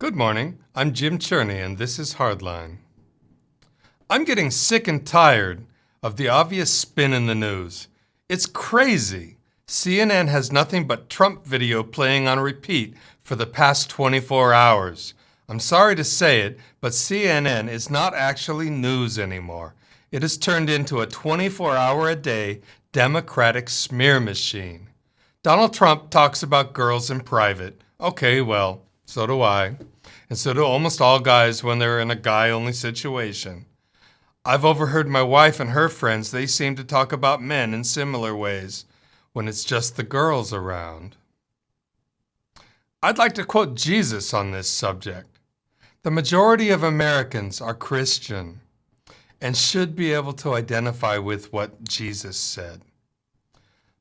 Good morning. I'm Jim Cherney, and this is Hardline. I'm getting sick and tired of the obvious spin in the news. It's crazy. CNN has nothing but Trump video playing on repeat for the past 24 hours. I'm sorry to say it, but CNN is not actually news anymore. It has turned into a 24-hour-a-day Democratic smear machine. Donald Trump talks about girls in private. Okay, well, so do I. And so do almost all guys when they're in a guy-only situation. I've overheard my wife and her friends, they seem to talk about men in similar ways when it's just the girls around. I'd like to quote Jesus on this subject. The majority of Americans are Christian and should be able to identify with what Jesus said.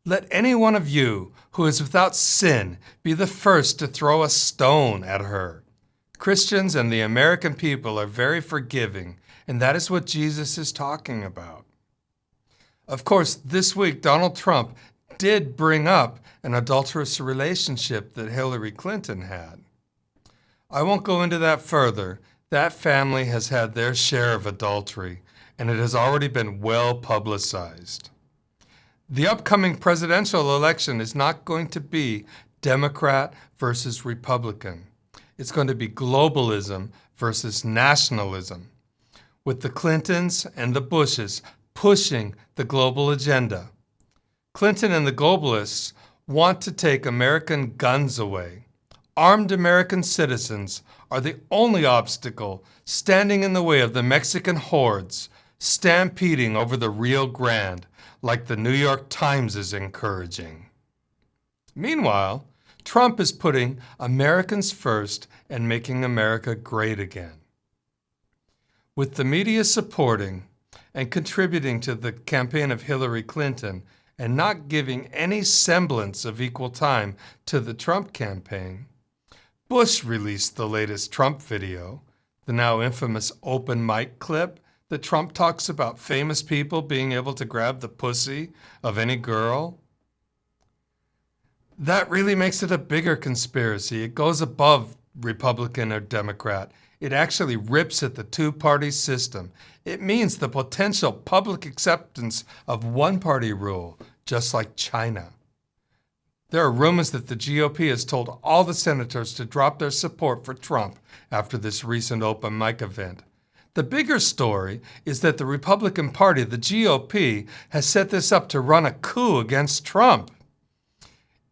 Let any one of you who is without sin be the first to throw a stone at her. Christians and the American people are very forgiving, and that is what Jesus is talking about. Of course, this week, Donald Trump did bring up an adulterous relationship that Hillary Clinton had. I won't go into that further. That family has had their share of adultery, and it has already been well publicized. The upcoming presidential election is not going to be Democrat versus Republican. It's going to be globalism versus nationalism, with the Clintons and the Bushes pushing the global agenda. Clinton and the globalists want to take American guns away. Armed American citizens are the only obstacle standing in the way of the Mexican hordes stampeding over the Rio Grande, like the New York Times is encouraging. Meanwhile, Trump is putting Americans first and making America great again. With the media supporting and contributing to the campaign of Hillary Clinton and not giving any semblance of equal time to the Trump campaign, Bush released the latest Trump video, the now infamous open mic clip that Trump talks about famous people being able to grab the pussy of any girl. That really makes it a bigger conspiracy. It goes above Republican or Democrat. It actually rips at the two-party system. It means the potential public acceptance of one-party rule, just like China. There are rumors that the GOP has told all the senators to drop their support for Trump after this recent open mic event. The bigger story is that the Republican Party, the GOP, has set this up to run a coup against Trump.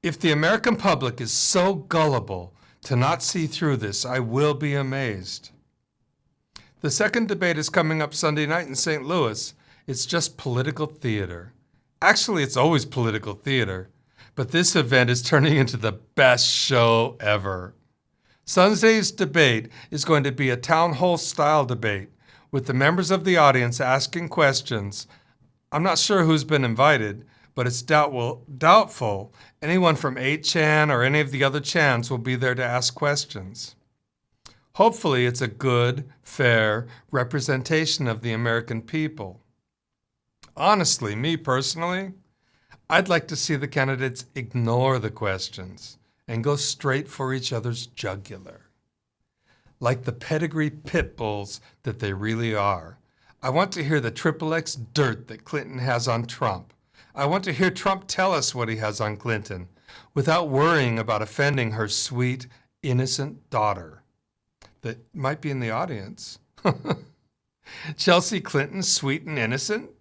If the American public is so gullible to not see through this, I will be amazed. The second debate is coming up Sunday night in St. Louis. It's just political theater. Actually, it's always political theater, but this event is turning into the best show ever. Sunday's debate is going to be a town hall style debate with the members of the audience asking questions. I'm not sure who's been invited, but it's doubtful anyone from 8chan or any of the other chans will be there to ask questions. Hopefully it's a good, fair representation of the American people. Honestly, me personally, I'd like to see the candidates ignore the questions and go straight for each other's jugular. Like the pedigree pit bulls that they really are. I want to hear the XXX dirt that Clinton has on Trump. I want to hear Trump tell us what he has on Clinton without worrying about offending her sweet, innocent daughter that might be in the audience. Chelsea Clinton, sweet and innocent?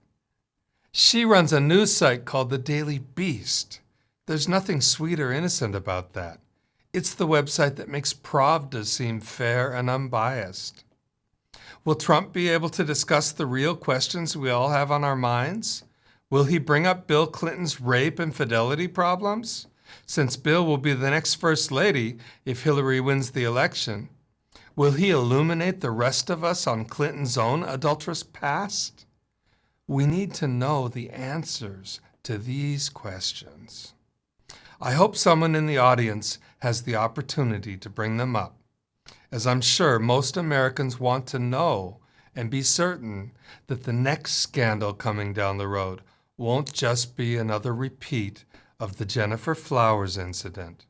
She runs a news site called The Daily Beast. There's nothing sweet or innocent about that. It's the website that makes Pravda seem fair and unbiased. Will Trump be able to discuss the real questions we all have on our minds? Will he bring up Bill Clinton's rape and fidelity problems? Since Bill will be the next First Lady if Hillary wins the election, will he illuminate the rest of us on Clinton's own adulterous past? We need to know the answers to these questions. I hope someone in the audience has the opportunity to bring them up, as I'm sure most Americans want to know and be certain that the next scandal coming down the road won't just be another repeat of the Jennifer Flowers incident.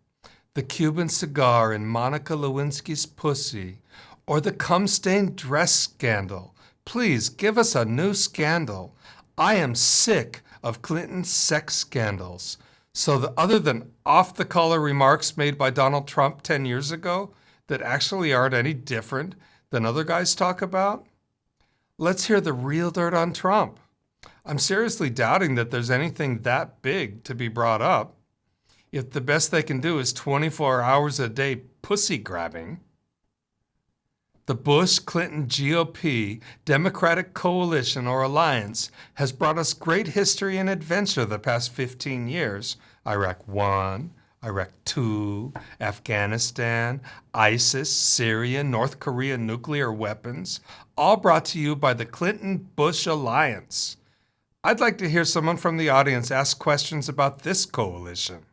the Cuban cigar in Monica Lewinsky's pussy, or the cum-stained dress scandal. Please give us a new scandal. I am sick of Clinton's sex scandals. So other than off-the-color remarks made by Donald Trump 10 years ago that actually aren't any different than other guys talk about, let's hear the real dirt on Trump. I'm seriously doubting that there's anything that big to be brought up if the best they can do is 24 hours a day pussy grabbing. The Bush-Clinton GOP Democratic coalition or alliance has brought us great history and adventure the past 15 years. Iraq 1, Iraq 2, Afghanistan, ISIS, Syria, North Korea nuclear weapons, all brought to you by the Clinton-Bush alliance. I'd like to hear someone from the audience ask questions about this coalition.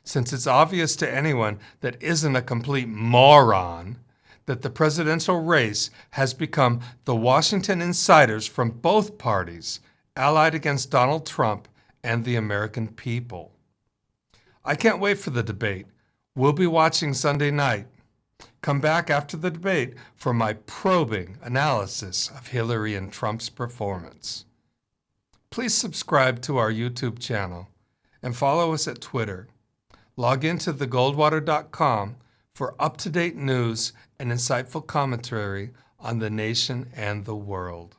Since it's obvious to anyone that isn't a complete moron that the presidential race has become the Washington insiders from both parties allied against Donald Trump and the American people. I can't wait for the debate. We'll be watching Sunday night. Come back after the debate for my probing analysis of Hillary and Trump's performance. Please subscribe to our YouTube channel and follow us at Twitter. Log into thegoldwater.com for up-to-date news and insightful commentary on the nation and the world.